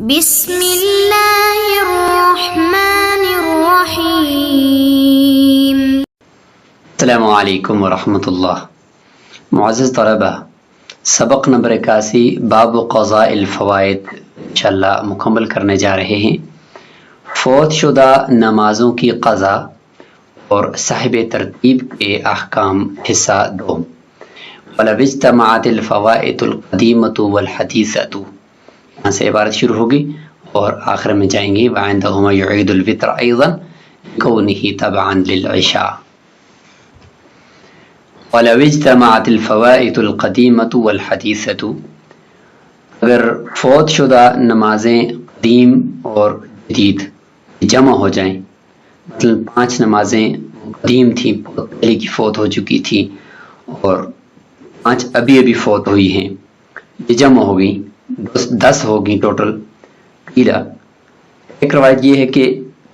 بسم اللہ الرحمن الرحیم۔ السلام علیکم ورحمۃ اللہ۔ معزز طلبہ، سبق نمبر 81 باب قضاء الفوائد انشاءاللہ مکمل کرنے جا رہے ہیں۔ فوت شدہ نمازوں کی قضا اور صاحب ترتیب کے احکام حصہ 2۔ وَلَوِ اجْتَمَعَتِ الْفَوَائِدُ الْقَدِيمَةُ وَالْحَدِيثَةُ، یہاں سے عبارت شروع ہوگی اور آخر میں جائیں گے وَعِنْدَهُمَا يُعِيدُ الْوِتْرَ أَيْضًا كَوْنِهِ تَبْعًا لِلْعِشَاءِ۔ وَلَوِ اجْتَمَعَتِ الْفَوَائِدُ الْقَدِيمَةُ وَالْحَدِيثَةُ، اگر فوت شدہ نمازیں قدیم اور جدید جمع ہو جائیں، مثلا 5 نمازیں قدیم تھیں، پہلے کی فوت ہو چکی تھی، اور 5 ابھی فوت ہوئی ہیں، یہ جمع ہو گئی، 10 ہو گئی ٹوٹل۔ ایک روایت یہ ہے کہ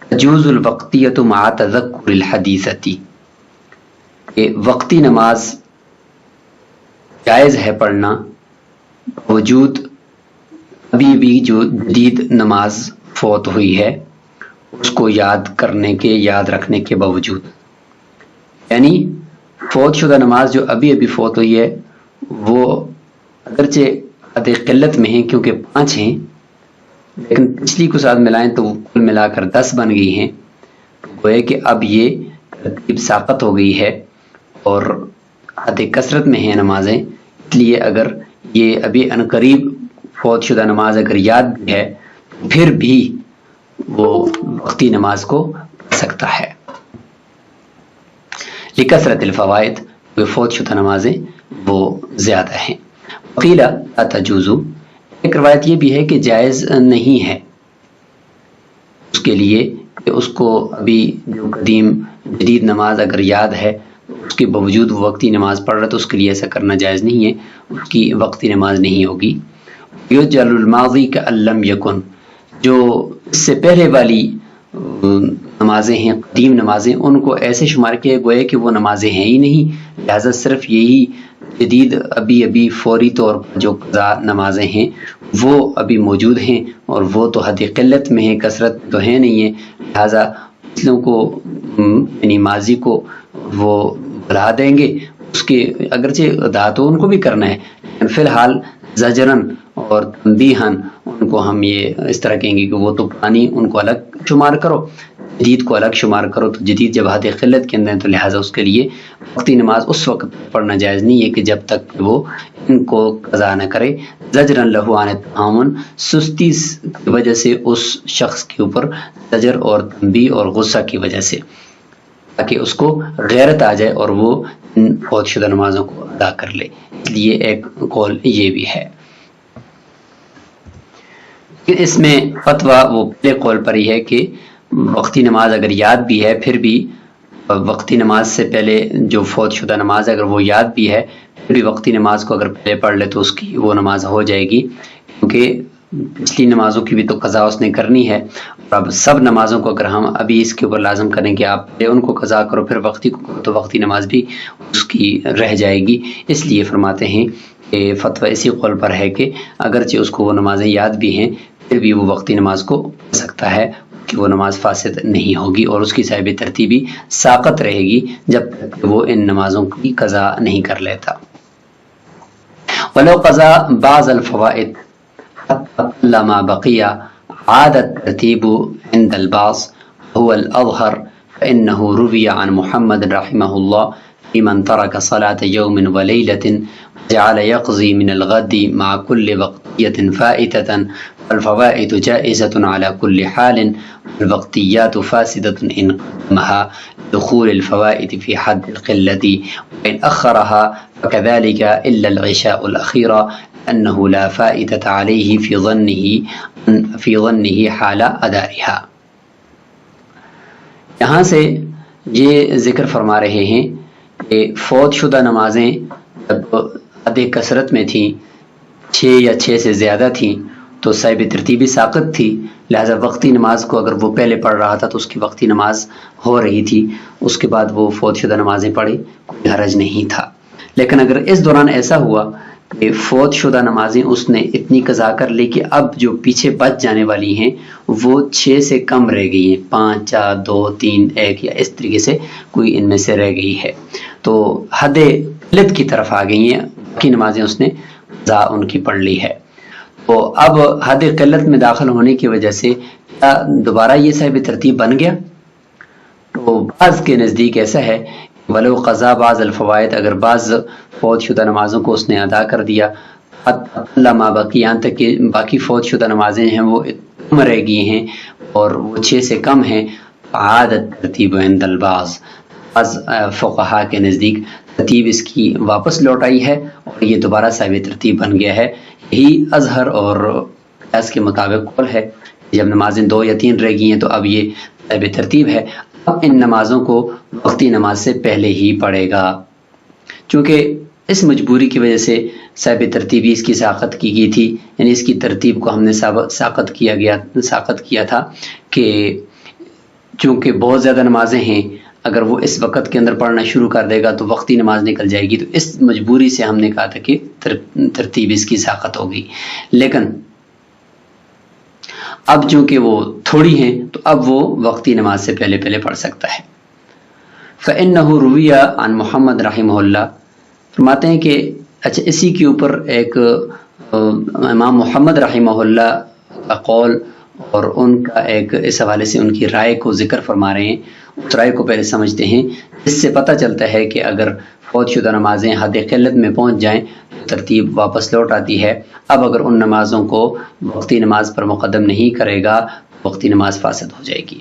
تجوز الوقتیۃ مع تذکر الحدیثۃ، کہ وقتی نماز جائز ہے پڑھنا باوجود ابھی بھی جو جدید نماز فوت ہوئی ہے اس کو یاد رکھنے کے باوجود، یعنی فوت شدہ نماز جو ابھی فوت ہوئی ہے وہ اگرچہ عدد قلت میں ہیں کیونکہ 5 ہیں، لیکن پچھلی کو ساتھ ملائیں تو وہ کل ملا کر 10 بن گئی ہیں، تو گویا کہ اب یہ ترتیب ساقط ہو گئی ہے اور عدد کثرت میں ہیں نمازیں، اس لیے اگر یہ ابھی عنقریب فوت شدہ نماز اگر یاد بھی ہے پھر بھی وہ وقتی نماز کو پڑھ سکتا ہے لکثرت الفوائد، وہ فوت شدہ نمازیں وہ زیادہ ہیں۔ وقیل لا تجوز، ایک روایت یہ بھی ہے کہ جائز نہیں ہے اس کے لیے کہ اس کو ابھی جو قدیم جدید نماز اگر یاد ہے اس کے باوجود وہ وقتی نماز پڑھ رہا ہے تو اس کے لیے ایسا کرنا جائز نہیں ہے، اس کی وقتی نماز نہیں ہوگی۔ یجعل الماضی کأن لم یکن، جو اس سے پہلے والی نمازیں ہیں قدیم نمازیں ان کو ایسے شمار کیا گویا کہ وہ نمازیں ہیں ہی نہیں، لہذا صرف یہی جدید ابھی فوری طور پر جو قضا نمازیں ہیں وہ ابھی موجود ہیں اور وہ تو حد قلت میں ہیں، کثرت تو ہے نہیں ہے، لہذا پچھلوں کو یعنی ماضی کو وہ بھلا دیں گے، اس کے اگرچہ ادا تو ان کو بھی کرنا ہے لیکن فی الحال زجرن اور تنبیہن ان کو ہم یہ اس طرح کہیں گے کہ وہ تو پرانی ان کو الگ شمار کرو، جدید کو الگ شمار کرو، تو جدید جب حد قلت کے اندر تو لہٰذا اس کے لیے وقتی نماز اس وقت پڑھنا جائز نہیں ہے کہ جب تک وہ ان کو قضا نہ کرے، زجرن لہ عن التہاون، سستی کی وجہ سے اس شخص کے اوپر زجر اور تنبیہ اور غصہ کی وجہ سے، تاکہ اس کو غیرت آ جائے اور وہ فوت شدہ نمازوں کو ادا کر لے، اس لیے ایک قول یہ بھی ہے۔ اس میں فتویٰ وہ پہلے قول پر ہی ہے کہ وقتی نماز اگر یاد بھی ہے پھر بھی وقتی نماز سے پہلے جو فوت شدہ نماز اگر وہ یاد بھی ہے پھر بھی وقتی نماز کو اگر پہلے پڑھ لے تو اس کی وہ نماز ہو جائے گی، کیونکہ پچھلی نمازوں کی بھی تو قضا اس نے کرنی ہے، اور اب سب نمازوں کو اگر ہم ابھی اس کے اوپر لازم کریں کہ آپ ان کو قضا کرو پھر وقتی کو کرو تو وقتی نماز بھی اس کی رہ جائے گی، اس لیے فرماتے ہیں کہ فتویٰ اسی قول پر ہے کہ اگرچہ اس کو وہ نمازیں یاد بھی ہیں پھر بھی وہ وقتی نماز کو پڑھ سکتا ہے کہ وہ نماز فاسد نہیں ہوگی اور اس کی صاحب ترتیبی ساقط رہے گی جب تک کہ وہ ان نمازوں کی قضا نہیں کر لیتا۔ وَلَوْ قَضَى بَعْضَ الْفَوَائِدِ حَتَّى مَا بَقِيَ عَادَ التَّرْتِيبُ عِنْدَ الْبَعْضِ هُوَ الْأَظْهَرُ فَإِنَّهُ رُوِيَ عَنْ مُحَمَّدٍ رَحِمَهُ اللَّهُ فِي مَنْ تَرَكَ صَلَاةَ يَوْمٍ وَلَيْلَةٍ جعل يقضي من الغد مع كل وقتية فائتة، والفوائد جائزة على كل حال، والوقتيات فاسدة إن قدمها دخول الفوائد في حد القلة، وإن أخرها فكذلك إلا العشاء الأخيرة أنه لا فائدة عليه في ظنه حال أدائها۔ یہاں سے یہ ذکر فرما رہے ہیں کہ فوت شدہ نمازیں عدد کثرت میں تھیں، 6 یا 6 سے زیادہ تھیں تو صاحب ترتیبی ساقط تھی، لہذا وقتی نماز کو اگر وہ پہلے پڑھ رہا تھا تو اس کی وقتی نماز ہو رہی تھی، اس کے بعد وہ فوت شدہ نمازیں پڑھی، کوئی حرج نہیں تھا۔ لیکن اگر اس دوران ایسا ہوا کہ فوت شدہ نمازیں اس نے اتنی قضا کر لی کہ اب جو پیچھے بچ جانے والی ہیں وہ 6 سے کم رہ گئی ہیں، 5 4 2 3 1 یا اس طریقے سے کوئی ان میں سے رہ گئی ہے، تو حد قلت کی طرف آ گئی ہیں، باقی نمازیں اس نے قضا ان کی پڑھ لی ہے۔ تو اب حد قلت میں داخل ہونے کی وجہ سے کیا دوبارہ یہ صاحب ترتیب بن گیا؟ تو بعض کے نزدیک ایسا ہے ولو قضا بعض الفوائد، اگر بعض فوت شدہ نمازوں کو اس نے ادا کر دیا، ما باقی یہاں تک کہ باقی فوت شدہ نمازیں ہیں وہ کم رہ گئی ہیں اور وہ 6 سے کم ہیں، عادت ترتیب عند البعض، بعض فقہا کے نزدیک ترتیب اس کی واپس لوٹ آئی ہے اور یہ دوبارہ صاحب ترتیب بن گیا ہے۔ یہی اظہر اور قیاس کے مطابق قول ہے، جب نمازیں 2 یا 3 رہ گئی ہیں تو اب یہ صاحب ترتیب ہے، اب ان نمازوں کو وقتی نماز سے پہلے ہی پڑھے گا، چونکہ اس مجبوری کی وجہ سے صاحب ترتیبی اس کی ساقط کی گئی تھی، یعنی اس کی ترتیب کو ہم نے ساقط کیا تھا کہ چونکہ بہت زیادہ نمازیں ہیں، اگر وہ اس وقت کے اندر پڑھنا شروع کر دے گا تو وقتی نماز نکل جائے گی، تو اس مجبوری سے ہم نے کہا تھا کہ ترتیب اس کی ساقط ہوگی، لیکن اب چونکہ وہ تھوڑی ہیں تو اب وہ وقتی نماز سے پہلے پڑھ سکتا ہے۔ فَإِنَّهُ رُوِيَ عن محمد رحمہ اللہ، فرماتے ہیں کہ اچھا اسی کے اوپر ایک امام محمد رحمہ اللہ کا قول اور ان کا ایک اس حوالے سے ان کی رائے کو ذکر فرما رہے ہیں، اس رائے کو پہلے سمجھتے ہیں۔ اس سے پتہ چلتا ہے کہ اگر فوت شدہ نمازیں حد قلت میں پہنچ جائیں تو ترتیب واپس لوٹ آتی ہے، اب اگر ان نمازوں کو وقتی نماز پر مقدم نہیں کرے گا وقتی نماز فاسد ہو جائے گی۔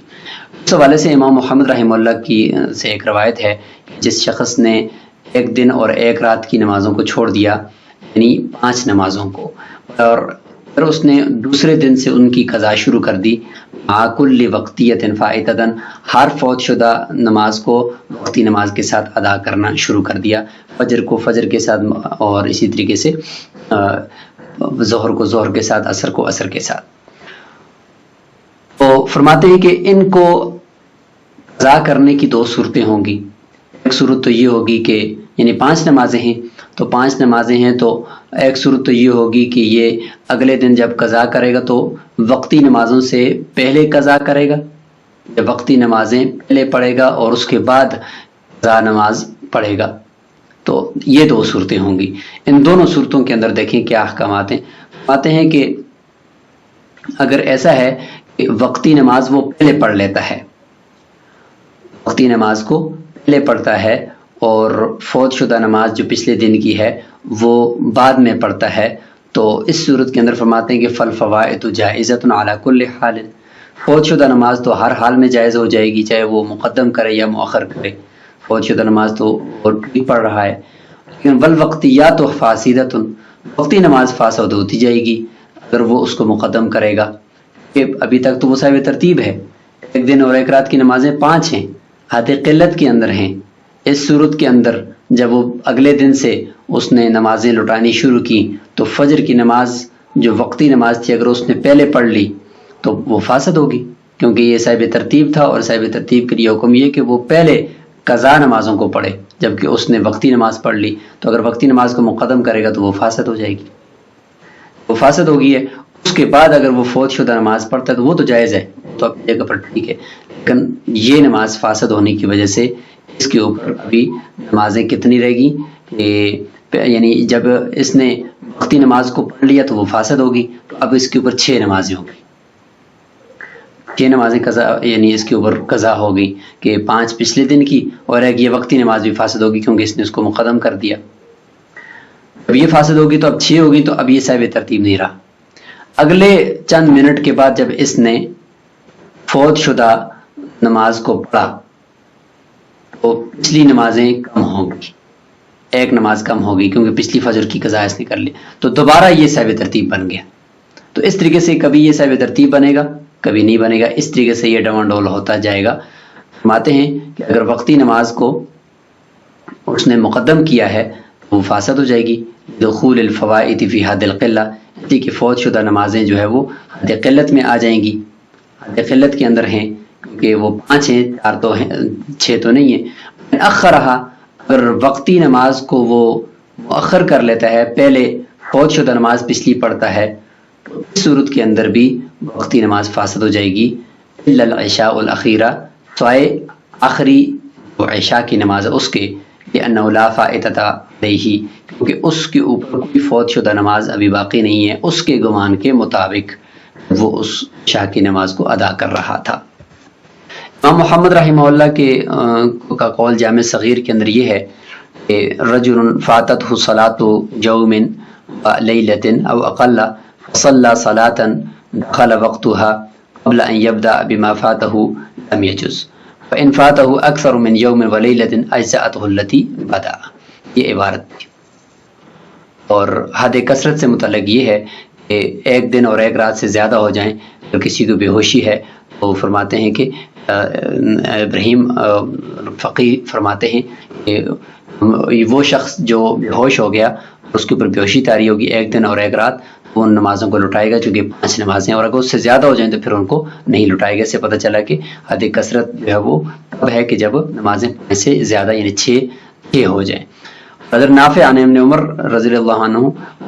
اس حوالے سے امام محمد رحمہ اللہ کی سے ایک روایت ہے کہ جس شخص نے 1 دن اور 1 رات کی نمازوں کو چھوڑ دیا، یعنی 5 نمازوں کو، اور پھر اس نے دوسرے دن سے ان کی قضا شروع کر دی، کل وقتیت فائتتن، ہر فوت شدہ نماز کو وقتی نماز کے ساتھ ادا کرنا شروع کر دیا، فجر کو فجر کے ساتھ اور اسی طریقے سے ظہر کو ظہر کے ساتھ، عصر کو عصر کے ساتھ۔ تو فرماتے ہیں کہ ان کو قضا کرنے کی 2 صورتیں ہوں گی۔ ایک صورت تو یہ ہوگی کہ یعنی 5 نمازیں ہیں تو 5 نمازیں ہیں تو ایک صورت تو یہ ہوگی کہ یہ اگلے دن جب قضا کرے گا تو وقتی نمازوں سے پہلے قضا کرے گا، جب وقتی نمازیں پہلے پڑھے گا اور اس کے بعد قضا نماز پڑھے گا، تو یہ 2 صورتیں ہوں گی۔ ان دونوں صورتوں کے اندر دیکھیں کیا احکامات ہیں۔ آتے ہیں کہ اگر ایسا ہے کہ وقتی نماز وہ پہلے پڑھ لیتا ہے، وقتی نماز کو پہلے پڑھتا ہے اور فوت شدہ نماز جو پچھلے دن کی ہے وہ بعد میں پڑھتا ہے، تو اس صورت کے اندر فرماتے ہیں کہ فالفوائد جائزۃ علی کل حال، فوت شدہ نماز تو ہر حال میں جائز ہو جائے گی، چاہے وہ مقدم کرے یا مؤخر کرے، فوت شدہ نماز تو وہ ٹھیک پڑھ رہا ہے، لیکن والوقتیات فاسدۃ، وقتی نماز فاسد ہوتی جائے گی اگر وہ اس کو مقدم کرے گا، کہ ابھی تک تو وہ صاحب ترتیب ہے، 1 دن اور 1 رات کی نمازیں 5 ہیں، حد قلت کے اندر ہیں۔ اس صورت کے اندر جب وہ اگلے دن سے اس نے نمازیں لٹانی شروع کی تو فجر کی نماز جو وقتی نماز تھی اگر اس نے پہلے پڑھ لی تو وہ فاسد ہوگی، کیونکہ یہ صاحب ترتیب تھا اور صاحب ترتیب کے لیے حکم یہ کہ وہ پہلے قضا نمازوں کو پڑھے، جبکہ اس نے وقتی نماز پڑھ لی، تو اگر وقتی نماز کو مقدم کرے گا تو وہ فاسد ہو جائے گی، وہ فاسد ہوگی ہے۔ اس کے بعد اگر وہ فوت شدہ نماز پڑھتا ہے تو وہ تو جائز ہے، تو اپنی جگہ پر ٹھیک ہے، لیکن یہ نماز فاسد ہونے کی وجہ سے اس کے اوپر ابھی نمازیں کتنی رہ گی، یعنی جب اس نے وقتی نماز کو پڑھ لیا تو وہ فاسد ہوگی، تو اب اس کے اوپر 6 نمازیں ہوں گی، 6 نمازیں قضا، یعنی اس کے اوپر قضا ہوگی کہ 5 پچھلے دن کی اور ایک یہ وقتی نماز بھی فاسد ہوگی کیونکہ اس نے اس کو مقدم کر دیا۔ جب یہ فاسد ہوگی تو اب 6 ہوگی، تو اب یہ صاحب ترتیب نہیں رہا۔ اگلے چند منٹ کے بعد جب اس نے فوت شدہ نماز کو پڑھا تو پچھلی نمازیں کم ہوں گی، 1 نماز کم ہوگی کیونکہ پچھلی فجر کی قضا اس نے کر لی، تو دوبارہ یہ صاحب ترتیب بن گیا۔ تو اس طریقے سے کبھی یہ صاحب ترتیب بنے گا، کبھی نہیں بنے گا، اس طریقے سے یہ ڈمانڈ ڈول ہوتا جائے گا۔ فرماتے ہیں کہ اگر وقتی نماز کو اس نے مقدم کیا ہے تو وہ فاسد ہو جائے گی، دخول الفوائد فی حد القلہ، اس لیے کہ فوت شدہ نمازیں جو ہے وہ حد قلت میں آ جائیں گی، حد قلت کے اندر ہیں، کیونکہ وہ 5 ہیں، 4 تو ہیں، 6 تو نہیں ہیں۔ اخرہا، اگر وقتی نماز کو وہ مؤخر کر لیتا ہے، پہلے فوت شدہ نماز پچھلی پڑھتا ہے تو اس صورت کے اندر بھی وقتی نماز فاسد ہو جائے گی، الا العشاء الاخیرہ، سوائے آخری وہ عشاء کی نماز ہے اس کے، لأنه لا فائتۃ علیہ، کیونکہ اس کے اوپر کوئی فوت شدہ نماز ابھی باقی نہیں ہے، اس کے گمان کے مطابق وہ اس عشاء کی نماز کو ادا کر رہا تھا۔ امام محمد رحمہ اللہ کا قول جامع صغیر کے اندر یہ ہے کہ رجل فاتتہ صلاۃ یوم و لیلۃ او اقل فصلی صلاۃ دخل وقتها قبل ان یبدأ بما فاتہ لم یجز فإن فاتہ اکثر من یوم و لیلۃ اجزأتہ التی بدأ، یہ عبارت تھی۔ اور حد کثرت سے متعلق یہ ہے کہ ایک دن اور ایک رات سے زیادہ ہو جائیں، اگر کسی کو بے ہوشی ہے تو فرماتے ہیں کہ ابراہیم فقی فرماتے ہیں کہ وہ شخص جو بے ہوش ہو گیا اس کے اوپر بے ہوشی طاری ہوگی ایک دن اور ایک رات، وہ ان نمازوں کو لٹائے گا چونکہ 5 نمازیں، اور اگر اس سے زیادہ ہو جائیں تو پھر ان کو نہیں لٹائے گا۔ اس سے پتہ چلا کہ حد کثرت جو ہے وہ تب ہے کہ جب نمازیں 5 سے زیادہ یعنی 6 ہو جائیں۔ حضرت نافع عن ابن عمر رضی اللہ عنہ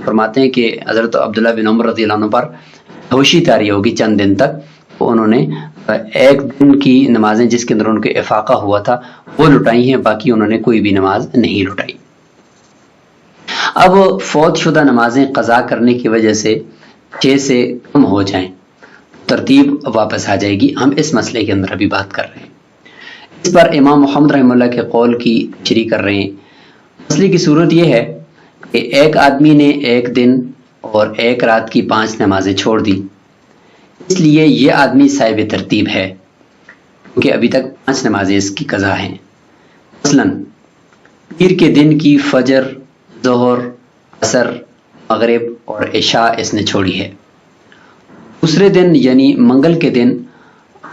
فرماتے ہیں کہ حضرت عبداللہ بن عمر رضی اللہ عنہ پر ہوشی طاری ہوگی چند دن تک، تو انہوں نے ایک دن کی نمازیں جس کے اندر ان کے افاقہ ہوا تھا وہ لٹائی ہیں، باقی انہوں نے کوئی بھی نماز نہیں لٹائی۔ اب فوت شدہ نمازیں قضا کرنے کی وجہ سے 6 سے کم ہو جائیں، ترتیب واپس آ جائے گی۔ ہم اس مسئلے کے اندر ابھی بات کر رہے ہیں، اس پر امام محمد رحمہ اللہ کے قول کی تشریح کر رہے ہیں۔ مسئلے کی صورت یہ ہے کہ ایک آدمی نے ایک دن اور ایک رات کی 5 نمازیں چھوڑ دی، اس لیے یہ آدمی صاحب ترتیب ہے کیونکہ ابھی تک 5 نمازیں اس کی قضا ہیں۔ مثلا پیر کے دن کی فجر، ظہر، عصر، مغرب اور عشاء اس نے چھوڑی ہے۔ دوسرے دن یعنی منگل کے دن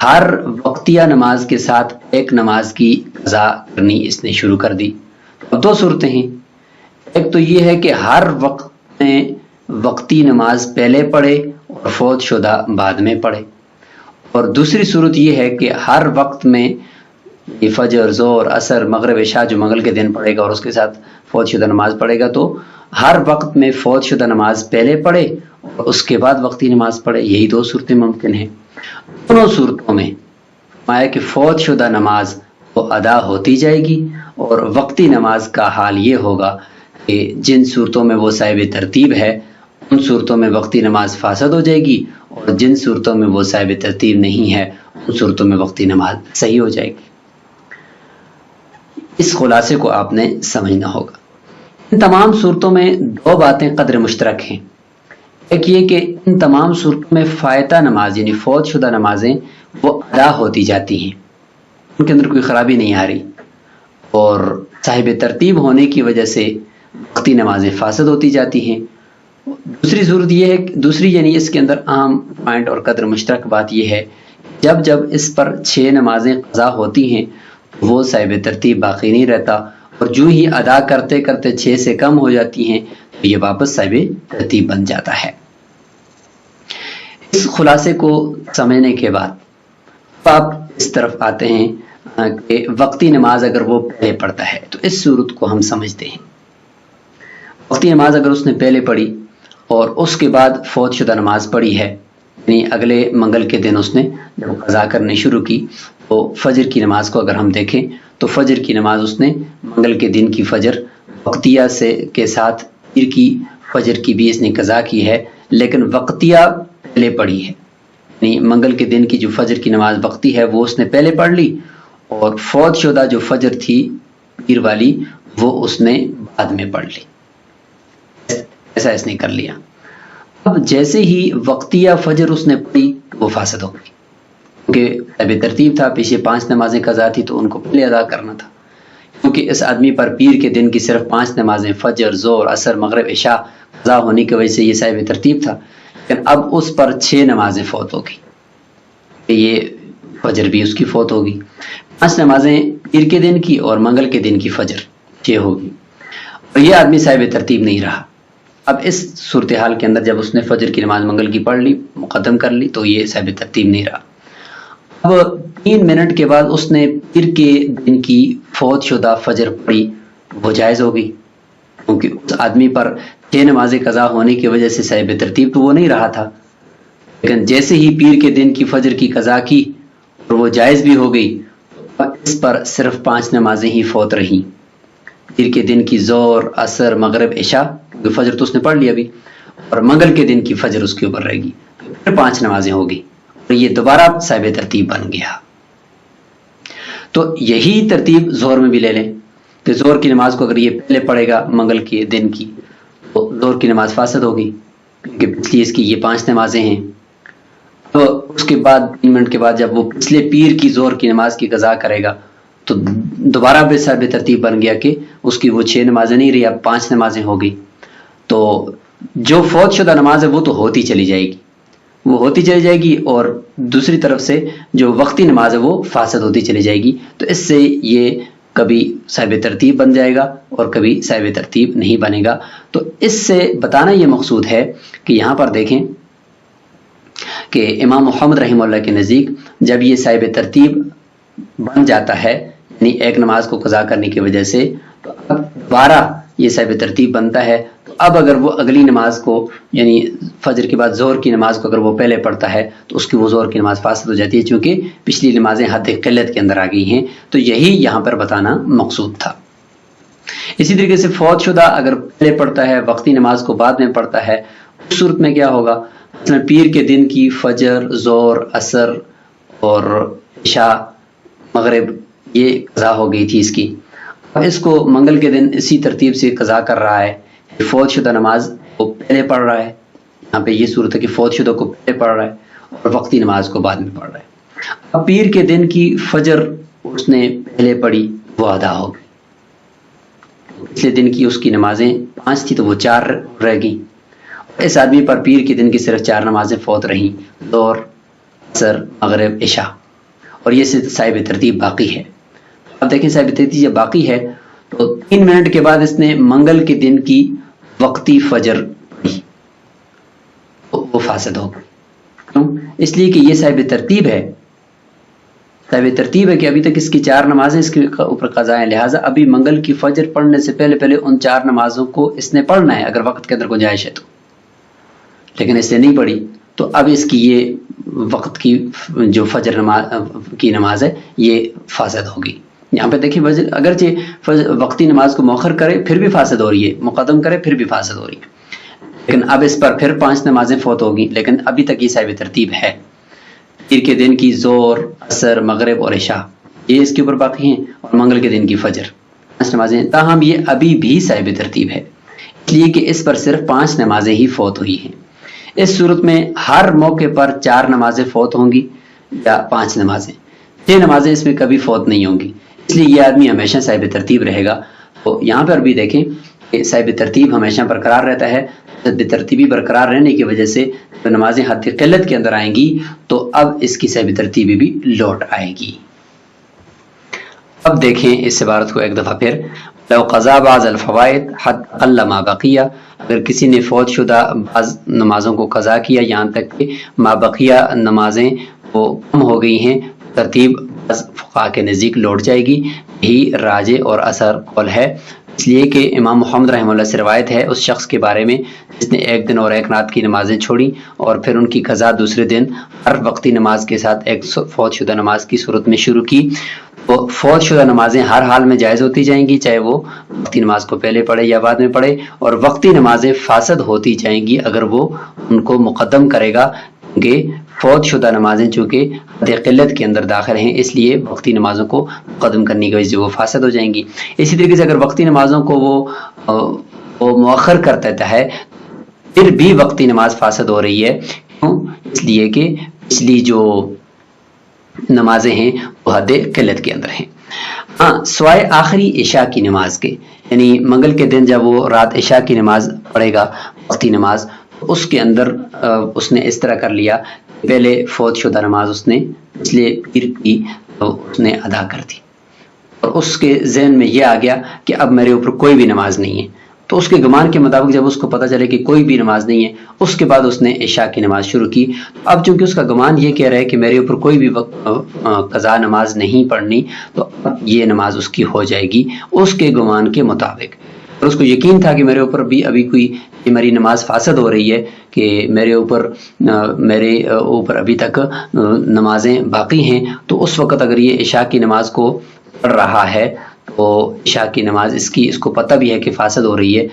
ہر وقتیہ نماز کے ساتھ ایک نماز کی قضا کرنی اس نے شروع کر دی۔ اب 2 صورتیں ہیں، ایک تو یہ ہے کہ ہر وقت میں وقتی نماز پہلے پڑھے اور فوت شدہ بعد میں پڑھے، اور دوسری صورت یہ ہے کہ ہر وقت میں فجر، ظہر، عصر، مغرب، عشاء جو منگل کے دن پڑھے گا اور اس کے ساتھ فوت شدہ نماز پڑھے گا، تو ہر وقت میں فوت شدہ نماز پہلے پڑھے اور اس کے بعد وقتی نماز پڑھے۔ یہی 2 صورتیں ممکن ہیں۔ دونوں صورتوں میں فرمایا کہ فوت شدہ نماز وہ ادا ہوتی جائے گی، اور وقتی نماز کا حال یہ ہوگا کہ جن صورتوں میں وہ صاحب ترتیب ہے ان صورتوں میں وقتی نماز فاسد ہو جائے گی، اور جن صورتوں میں وہ صاحب ترتیب نہیں ہے ان صورتوں میں وقتی نماز صحیح ہو جائے گی۔ اس خلاصے کو آپ نے سمجھنا ہوگا۔ ان تمام صورتوں میں 2 باتیں قدر مشترک ہیں۔ ایک یہ کہ ان تمام صورتوں میں فائتہ نماز یعنی فوت شدہ نمازیں وہ ادا ہوتی جاتی ہیں، ان کے اندر کوئی خرابی نہیں آ رہی، اور صاحب ترتیب ہونے کی وجہ سے وقتی نمازیں فاسد ہوتی جاتی ہیں۔ دوسری صورت یہ ہے، دوسری یعنی اس کے اندر عام پوائنٹ اور قدر مشترک بات یہ ہے، جب اس پر 6 نمازیں قضا ہوتی ہیں وہ صاحب ترتیب باقی نہیں رہتا، اور جو ہی ادا کرتے کرتے 6 سے کم ہو جاتی ہیں تو یہ واپس صاحب ترتیب بن جاتا ہے۔ اس خلاصے کو سمجھنے کے بعد آپ اس طرف آتے ہیں کہ وقتی نماز اگر وہ پہلے پڑھتا ہے تو اس صورت کو ہم سمجھتے ہیں۔ وقتی نماز اگر اس نے پہلے پڑھی اور اس کے بعد فوت شدہ نماز پڑھی ہے، یعنی اگلے منگل کے دن اس نے جب قضا کرنے شروع کی، تو فجر کی نماز کو اگر ہم دیکھیں تو فجر کی نماز اس نے منگل کے دن کی فجر وقتیہ کے ساتھ پیر کی فجر کی بھی اس نے قضا کی ہے، لیکن وقتیہ پہلے پڑھی ہے، یعنی منگل کے دن کی جو فجر کی نماز وقتی ہے وہ اس نے پہلے پڑھ لی، اور فوت شدہ جو فجر تھی پیر والی وہ اس نے بعد میں پڑھ لی۔ ایسا اس نے کر لیا۔ اب جیسے ہی وقتیہ فجر اس نے پڑھی وہ فاسد ہو گئی، کیونکہ اب ترتیب تھا، پیچھے 5 نمازیں قضا تھی تو ان کو پہلے ادا کرنا تھا، کیونکہ اس آدمی پر پیر کے دن کی صرف 5 نمازیں فجر، ظہر، عصر، مغرب، عشاء قضا ہونے کی وجہ سے یہ صاحب ترتیب تھا، لیکن اب اس پر 6 نمازیں فوت ہو گئی، یہ فجر بھی اس کی فوت ہوگی، 5 نمازیں پیر کے دن کی اور منگل کے دن کی فجر 6 ہوگی، اور یہ آدمی صاحب ترتیب نہیں رہا۔ اب اس صورتحال کے اندر جب اس نے فجر کی نماز منگل کی پڑھ لی، مقدم کر لی، تو یہ صاحب ترتیب نہیں رہا۔ اب 3 منٹ کے بعد اس نے پیر کے دن کی فوت شدہ فجر پڑھی، وہ جائز ہو گئی، کیونکہ اس آدمی پر 6 نمازیں قضا ہونے کی وجہ سے صاحب ترتیب تو وہ نہیں رہا تھا، لیکن جیسے ہی پیر کے دن کی فجر کی قضا کی اور وہ جائز بھی ہو گئی، اس پر صرف 5 نمازیں ہی فوت رہیں۔ پیر کے دن کی ظہر، عصر، مغرب، عشاء، فجر تو اس نے پڑھ لیا ابھی، اور منگل کے دن کی فجر اس کے اوپر رہے گی، پھر 5 نمازیں ہوگی اور یہ دوبارہ صاحب ترتیب بن گیا۔ تو یہی ترتیب ظہر میں بھی لے لیں کہ ظہر کی نماز کو اگر یہ پہلے پڑھے گا منگل کے دن کی تو ظہر کی نماز فاسد ہوگی، کیونکہ پچھلی اس کی یہ 5 نمازیں ہیں۔ تو اس کے بعد 3 منٹ کے بعد جب وہ پچھلے پیر کی ظہر کی نماز کی قضا کرے گا تو دوبارہ بے صاحب ترتیب بن گیا کہ اس کی وہ 6 نمازیں نہیں رہی، اب 5 نمازیں ہو گئی۔ تو جو فوت شدہ نماز ہے وہ تو ہوتی چلی جائے گی، وہ ہوتی چلی جائے گی، اور دوسری طرف سے جو وقتی نماز ہے وہ فاسد ہوتی چلی جائے گی۔ تو اس سے یہ کبھی صاحب ترتیب بن جائے گا اور کبھی صاحب ترتیب نہیں بنے گا۔ تو اس سے بتانا یہ مقصود ہے کہ یہاں پر دیکھیں کہ امام محمد رحمہ اللہ کے نزدیک جب یہ صاحب ترتیب بن جاتا ہے، یعنی ایک نماز کو قضا کرنے کی وجہ سے، تو اب دوبارہ یہ صاحب ترتیب بنتا ہے۔ تو اب اگر وہ اگلی نماز کو، یعنی فجر کے بعد ظہر کی نماز کو اگر وہ پہلے پڑھتا ہے تو اس کی وہ ظہر کی نماز فاسد ہو جاتی ہے، چونکہ پچھلی نمازیں حد قلت کے اندر آ گئی ہیں۔ تو یہی یہاں پر بتانا مقصود تھا۔ اسی طریقے سے فوت شدہ اگر پہلے پڑھتا ہے، وقتی نماز کو بعد میں پڑھتا ہے، اس صورت میں کیا ہوگا؟ مثلا پیر کے دن کی فجر، ظہر، عصر اور عشاء، مغرب یہ قضا ہو گئی تھی اس کی، اب اس کو منگل کے دن اسی ترتیب سے قضا کر رہا ہے، فوت شدہ نماز کو پہلے پڑھ رہا ہے۔ یہاں پہ یہ صورت ہے کہ فوت شدہ کو پہلے پڑھ رہا ہے اور وقتی نماز کو بعد میں پڑھ رہا ہے۔ اب پیر کے دن کی فجر اس نے پہلے پڑھی، وہ ادا ہو گئی۔ پچھلے دن کی اس کی نمازیں 5 تھی تو وہ 4 رہ گئی۔ اس آدمی پر پیر کے دن کی صرف 4 نمازیں فوت رہیں، ظہر، عصر، مغرب، عشاء، اور یہ صاحب ترتیب باقی ہے۔ اب دیکھیں صاحب ترتیب جب باقی ہے تو 3 منٹ کے بعد اس نے منگل کے دن کی وقتی فجر پڑھی، تو وہ فاسد ہو گئی۔ کیوں؟ اس لیے کہ یہ صاحب ترتیب ہے، صاحب ترتیب ہے کہ ابھی تک اس کی 4 نمازیں اس کے اوپر قضا ہیں، لہٰذا ابھی منگل کی فجر پڑھنے سے پہلے ان 4 نمازوں کو اس نے پڑھنا ہے اگر وقت کے اندر گنجائش ہے تو، لیکن اس نے نہیں پڑھی تو اب اس کی یہ وقت کی جو فجر کی نماز ہے یہ فاسد ہوگی۔ یہاں پہ دیکھیں اگرچہ وقتی نماز کو مؤخر کرے پھر بھی فاسد ہو رہی ہے، مقدم کرے پھر بھی فاسد ہو رہی ہے، لیکن اب اس پر پھر 5 نمازیں فوت ہوگی، لیکن ابھی تک یہ صاحب ترتیب ہے۔ پیر کے دن کی ظہر، عصر، مغرب اور عشاء یہ اس کے اوپر باقی ہیں، اور منگل کے دن کی فجر 5 نمازیں ہیں، تاہم یہ ابھی بھی صاحب ترتیب ہے، اس لیے کہ اس پر صرف 5 نمازیں ہی فوت ہوئی ہیں۔ اس صورت میں ہر موقع پر 4 نمازیں فوت ہوں گی یا 5 نمازیں، 6 نمازیں اس میں کبھی فوت نہیں ہوں گی، اس لیے یہ آدمی ہمیشہ صاحب ترتیب رہے گا۔ تو یہاں پر بھی دیکھیں کہ صاحب ترتیب ہمیشہ برقرار رہتا ہے۔ صاحب ترتیبی برقرار رہنے کی وجہ سے نمازیں حد قلت کے اندر آئیں گی تو اب اس کی صاحب ترتیبی بھی لوٹ آئے گی۔ اب دیکھیں اس عبارت کو ایک دفعہ پھر، لو قضا بعض الفوائد حد اقل ما بقیہ، اگر کسی نے فوت شدہ بعض نمازوں کو قضا کیا یہاں تک کہ ما بقیہ نمازیں وہ کم ہو گئی ہیں، ترتیب فقہا کے نزدیک لوٹ جائے گی۔ یہی راجح اور اثر قول ہے، اس لیے کہ امام محمد رحمہ اللہ سے روایت ہے اس شخص کے بارے میں جس نے 1 دن اور 1 رات کی نمازیں چھوڑی اور پھر ان کی قضا دوسرے دن ہر وقتی نماز کے ساتھ ایک فوت شدہ نماز کی صورت میں شروع کی۔ وہ فوت شدہ نمازیں ہر حال میں جائز ہوتی جائیں گی، چاہے وہ وقتی نماز کو پہلے پڑھے یا بعد میں پڑھے، اور وقتی نمازیں فاسد ہوتی جائیں گی اگر وہ ان کو مقدم کرے گا، کیونکہ فوت شدہ نمازیں چونکہ حد قلت کے اندر داخل ہیں اس لیے وقتی نمازوں کو مقدم کرنے کی وجہ سے وہ فاسد ہو جائیں گی۔ اسی طریقے سے اگر وقتی نمازوں کو وہ مؤخر کر دیتا ہے پھر بھی وقتی نماز فاسد ہو رہی ہے، کیوں؟ اس لیے کہ پچھلی جو نمازیں ہیں وہ حد قلت کے اندر ہیں۔ ہاں، سوائے آخری عشاء کی نماز کے، یعنی منگل کے دن جب وہ رات عشاء کی نماز پڑھے گا وقتی نماز، اس کے اندر اس نے اس طرح کر لیا، پہلے فوت شدہ نماز اس نے پچھلے پیر کی اس نے ادا کر دی، اور اس کے ذہن میں یہ آ گیا کہ اب میرے اوپر کوئی بھی نماز نہیں ہے، تو اس کے گمان کے مطابق جب اس کو پتہ چلے کہ کوئی بھی نماز نہیں ہے، اس کے بعد اس نے عشاء کی نماز شروع کی۔ اب چونکہ اس کا گمان یہ کہہ رہا ہے کہ میرے اوپر کوئی بھی قضا نماز نہیں پڑھنی، تو اب یہ نماز اس کی ہو جائے گی اس کے گمان کے مطابق۔ اور اس کو یقین تھا کہ میرے اوپر بھی ابھی کوئی میری نماز فاسد ہو رہی ہے، کہ میرے اوپر ابھی تک نمازیں باقی ہیں، تو اس وقت اگر یہ عشاء کی نماز کو پڑھ رہا ہے تو عشاء کی نماز اس کو پتہ بھی ہے کہ فاسد ہو رہی ہے،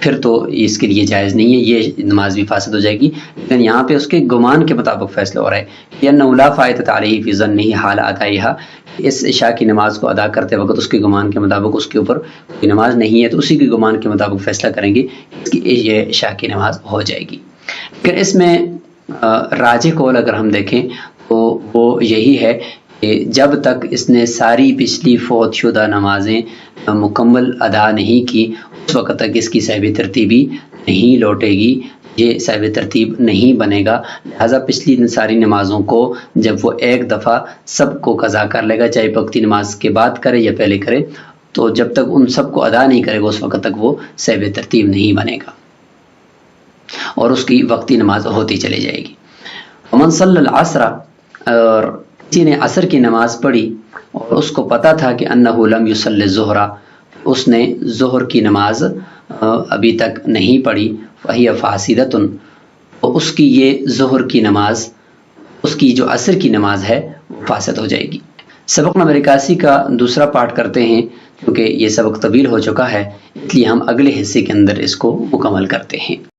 پھر تو اس کے لیے جائز نہیں ہے، یہ نماز بھی فاسد ہو جائے گی۔ لیکن یہاں پہ اس کے گمان کے مطابق فیصلہ ہو رہا ہے کہ انہ لا فائدۃ علیہ فی ظنہ حال ادائہا، اس عشاء کی نماز کو ادا کرتے وقت اس کے گمان کے مطابق اس کے اوپر کوئی نماز نہیں ہے، تو اسی کے گمان کے مطابق فیصلہ کریں گے کہ یہ عشاء کی نماز ہو جائے گی۔ لیکن اس میں راجح قول اگر ہم دیکھیں تو وہ یہی ہے کہ جب تک اس نے ساری پچھلی فوت شدہ نمازیں مکمل ادا نہیں کی، اس وقت تک اس کی صاحب ترتیبی نہیں لوٹے گی، یہ صاحب ترتیب نہیں بنے گا۔ لہٰذا پچھلی ساری نمازوں کو جب وہ ایک دفعہ سب کو قضا کر لے گا، چاہے وقتی نماز کے بعد کرے یا پہلے کرے، تو جب تک ان سب کو ادا نہیں کرے گا اس وقت تک وہ صاحب ترتیب نہیں بنے گا اور اس کی وقتی نماز ہوتی چلی جائے گی۔ ومن صلی العصر، اور کسی نے عصر کی نماز پڑھی اور اس کو پتہ تھا کہ انہ لم یصلی الظہر، اس نے ظہر کی نماز ابھی تک نہیں پڑھی، فہی فاسدۃ، اور اس کی یہ ظہر کی نماز، اس کی جو عصر کی نماز ہے وہ فاسد ہو جائے گی۔ سبق نمبر 81 کا دوسرا پارٹ کرتے ہیں، کیونکہ یہ سبق طویل ہو چکا ہے، اس لیے ہم اگلے حصے کے اندر اس کو مکمل کرتے ہیں۔